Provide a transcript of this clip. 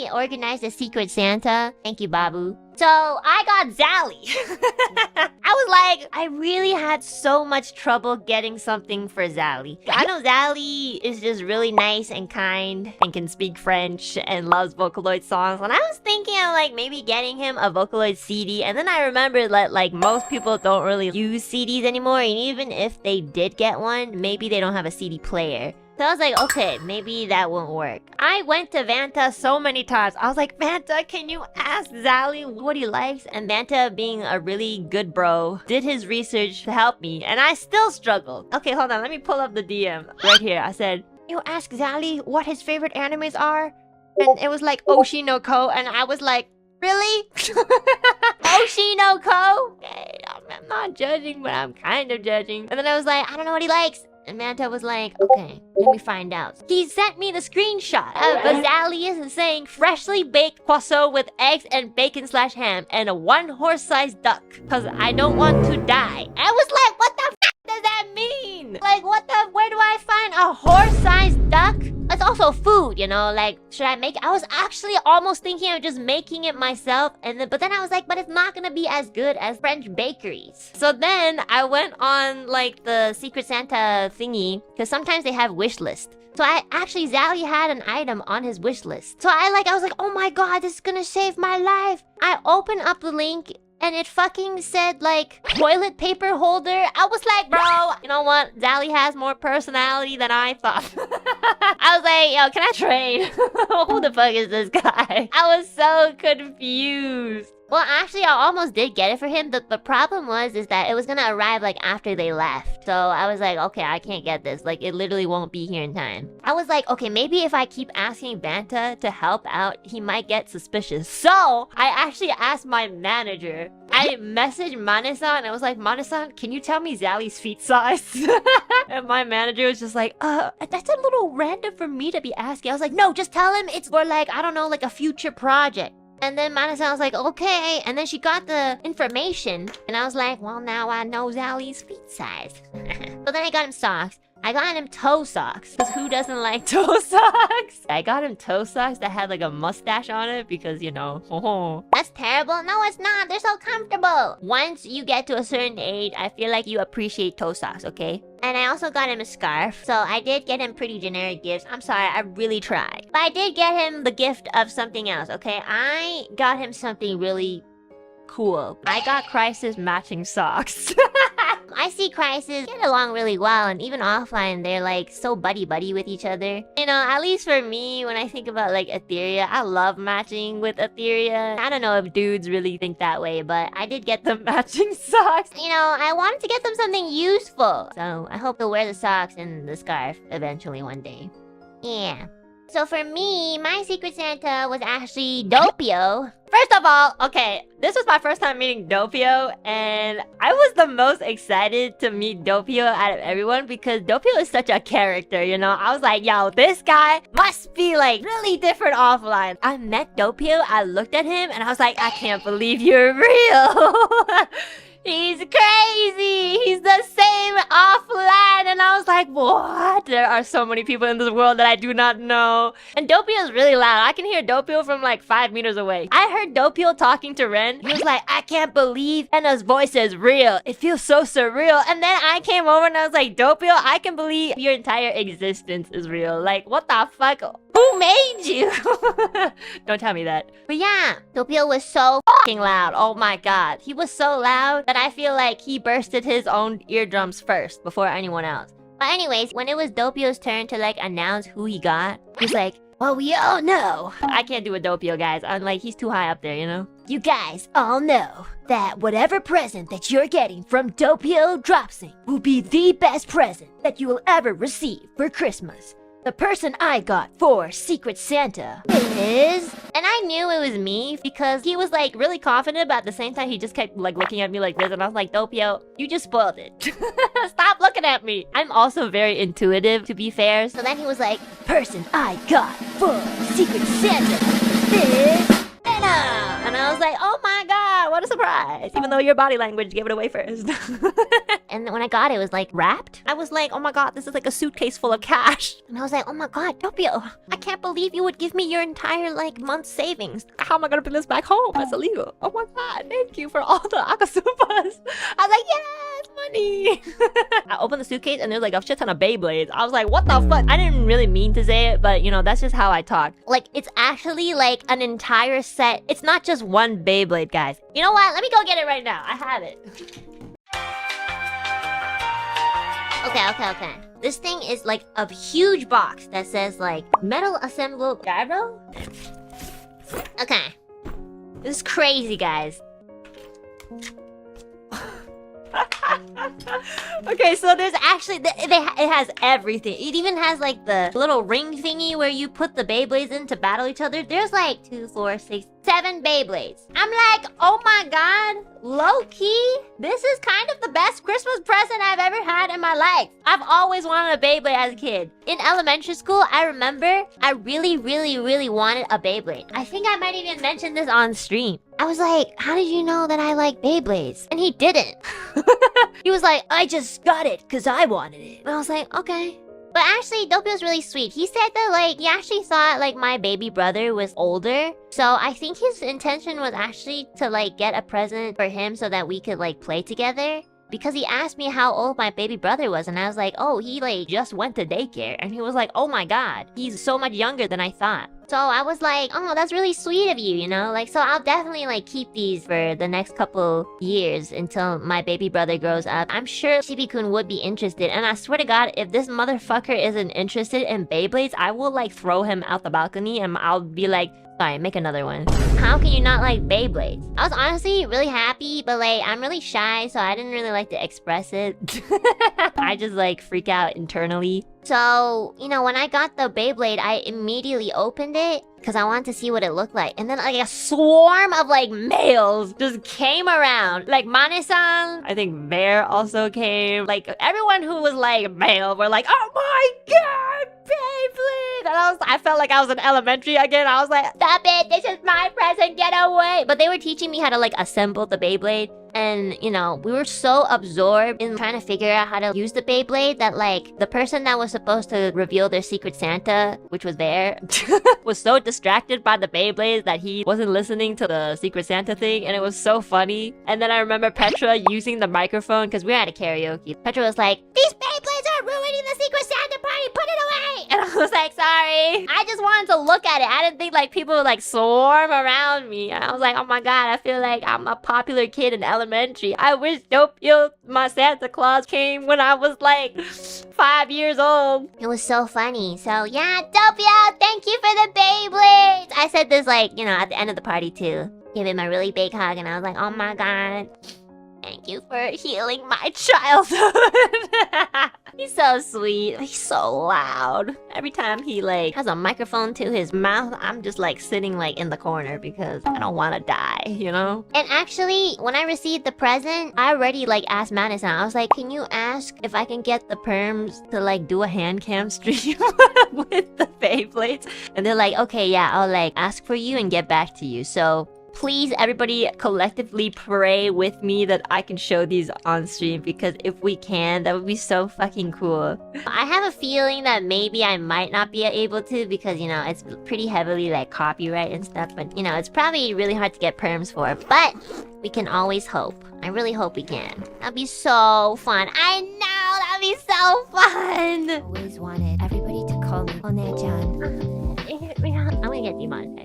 me organize a Secret Santa. Thank you, Babu. So I got Zali. I was like, I really had so much trouble getting something for Zali. I know Zali is just really nice and kind and can speak French and loves Vocaloid songs. And I was thinking of like maybe getting him a Vocaloid CD. And then I remembered that like most people don't really use CDs anymore. And even if they did get one, maybe they don't have a CD player. So I was like, okay, maybe that won't work. I went to Vanta so many times. I was like, Vanta, can you ask Zali what he likes? And Vanta, being a really good bro, did his research to help me. And I still struggled. Okay, hold on. Let me pull up the DM right here. I said, you ask Zali what his favorite animes are? And it was like Oshi no Ko. And I was like, really? Oshi no Ko? Okay, I'm not judging, but I'm kind of judging. And then I was like, I don't know what he likes. And Manta was like, okay, let me find out. He sent me the screenshot of Azaleas saying freshly baked croissant with eggs and bacon/ham and a 1 horse-sized duck. Cause I don't want to die. I was like, what the f does that mean? Like, where do I find a horse-sized duck? It's also food, you know, like, should I make it? I was actually almost thinking of just making it myself, but then I was like, but it's not gonna be as good as French bakeries. So then I went on like the Secret Santa thingy, because sometimes they have wish list. So Zali had an item on his wish list. So I was like, oh my god, this is gonna save my life. I opened up the link and it fucking said like toilet paper holder. I was like, bro, you know what? Zali has more personality than I thought. I was like, yo, can I trade? Who the fuck is this guy? I was so confused. Well, actually, I almost did get it for him. The problem was that it was gonna arrive like after they left. So I was like, okay, I can't get this. Like, it literally won't be here in time. I was like, okay, maybe if I keep asking Vanta to help out, he might get suspicious. So I actually asked my manager. I messaged Mane-san and I was like, Mane-san, can you tell me Zali's feet size? And my manager was just like, that's a little random for me to be asking. I was like, no, just tell him it's for like, I don't know, like a future project. And then Mana-san was like, okay. And then she got the information. And I was like, well, now I know Zali's feet size. So then I got him socks. I got him toe socks. Because who doesn't like toe socks? I got him toe socks that had like a mustache on it. Because, you know, that's terrible. No, it's not. They're so comfortable. Once you get to a certain age, I feel like you appreciate toe socks, okay? And I also got him a scarf. So I did get him pretty generic gifts. I'm sorry, I really tried. But I did get him the gift of something else, okay? I got him something really cool. I got Crisis matching socks. I see Crisis get along really well, and even offline, they're like so buddy-buddy with each other. You know, at least for me, when I think about like Etheria, I love matching with Etheria. I don't know if dudes really think that way, but I did get them matching socks. You know, I wanted to get them something useful. So I hope they'll wear the socks and the scarf eventually one day. Yeah. So for me, my Secret Santa was actually Doppio. First of all, okay, this was my first time meeting Doppio, and I was the most excited to meet Doppio out of everyone because Doppio is such a character, you know? I was like, yo, this guy must be like really different offline. I met Doppio, I looked at him, and I was like, I can't believe you're real. He's crazy! He's the same offline! And I was like, what? There are so many people in this world that I do not know. And Doppio is really loud. I can hear Doppio from like 5 meters away. I heard Doppio talking to Ren. He was like, I can't believe Enna's voice is real. It feels so surreal. And then I came over and I was like, Doppio, I can believe your entire existence is real. Like, what the fuck? Who made you? Don't tell me that. But yeah, Doppio was so fucking loud. Oh my god. He was so loud that I feel like he bursted his own eardrums first before anyone else. But anyways, when it was Doppio's turn to like announce who he got, he's like, well, we all know. I can't do a Doppio, guys. I'm like, he's too high up there, you know? You guys all know that whatever present that you're getting from Doppio Dropsing will be the best present that you will ever receive for Christmas. The person I got for Secret Santa is... And I knew it was me because he was like really confident, but at the same time he just kept like looking at me like this, and I was like, Doppio, you just spoiled it. Stop looking at me. I'm also very intuitive, to be fair. So then he was like, person I got for Secret Santa is Enna. And I was like, oh my god, what a surprise. Even though your body language gave it away first. And when I got it, it was like wrapped. I was like, oh my god, this is like a suitcase full of cash. And I was like, oh my god, Doppio, I can't believe you would give me your entire like month's savings. How am I gonna bring this back home? That's illegal. Oh my god, thank you for all the akasupas. I was like, yes, money. I opened the suitcase and there's like a shit ton of Beyblades. I was like, what the fuck? I didn't really mean to say it, but you know, that's just how I talk. Like, it's actually like an entire set. It's not just one Beyblade, guys. You know what? Let me go get it right now. I have it. Okay. This thing is like a huge box that says like metal assembled gyro. Okay. This is crazy, guys. Okay, so there's actually it has everything. It even has like the little ring thingy where you put the Beyblades in to battle each other. There's like 2, 4, 6, 7 Beyblades. I'm like, oh my god, low-key, this is kind of the best Christmas present I've ever had in my life. I've always wanted a Beyblade as a kid. In elementary school, I remember I really wanted a Beyblade. I think I might even mention this on stream. I was like, how did you know that I like Beyblades? And he didn't. He was like, I just got it because I wanted it. And I was like, okay. But actually, Doppio's really sweet. He said that, like, he actually thought, like, my baby brother was older. So I think his intention was actually to, like, get a present for him so that we could, like, play together. Because he asked me how old my baby brother was, and I was like, oh, he, like, just went to daycare. And he was like, oh my god, he's so much younger than I thought. So I was like, oh, that's really sweet of you, you know? Like, so I'll definitely, like, keep these for the next couple years until my baby brother grows up. I'm sure Shibi-kun would be interested. And I swear to god, if this motherfucker isn't interested in Beyblades, I will, like, throw him out the balcony and I'll be like, sorry, make another one. How can you not like Beyblades? I was honestly really happy, but like, I'm really shy, so I didn't really like to express it. I just like freak out internally. So, you know, when I got the Beyblade, I immediately opened it because I wanted to see what it looked like. And then like a swarm of like males just came around. Like Mane-san, I think Bear also came. Like everyone who was like male were like, oh my god, Beyblade! And I felt like I was in elementary again. I was like, stop it, this is my present, get away! But they were teaching me how to like assemble the Beyblade. And, you know, we were so absorbed in trying to figure out how to use the Beyblade that, like, the person that was supposed to reveal their Secret Santa, which was Bear, was so distracted by the Beyblades that he wasn't listening to the Secret Santa thing, and it was so funny. And then I remember Petra using the microphone, because we were at a karaoke. Petra was like, these Beyblades are ruining the Secret Santa party, put it away! And I was like, sorry. I just wanted to look at it. I didn't think, like, people would, like, swarm around me. And I was like, oh my god, I feel like I'm a popular kid in elementary. I wish Doppio, my Santa Claus, came when I was like 5 years old. It was so funny. So yeah, Doppio, thank you for the Beyblades. I said this like, you know, at the end of the party too. Gave him a really big hug and I was like, oh my god. Thank you for healing my childhood. He's so sweet. He's so loud. Every time he like has a microphone to his mouth, I'm just like sitting like in the corner because I don't want to die, you know? And actually, when I received the present, I already like asked Mane-san. I was like, can you ask if I can get the perms to like do a hand cam stream with the Beyblades? And they're like, okay, yeah, I'll like ask for you and get back to you. So please, everybody collectively pray with me that I can show these on stream, because if we can, that would be so fucking cool. I have a feeling that maybe I might not be able to because, you know, it's pretty heavily like copyright and stuff, but you know, it's probably really hard to get perms for, but we can always hope. I really hope we can. That'd be so fun. I know, that'd be so fun! I always wanted everybody to call me One-chan. I'm gonna get demonetized.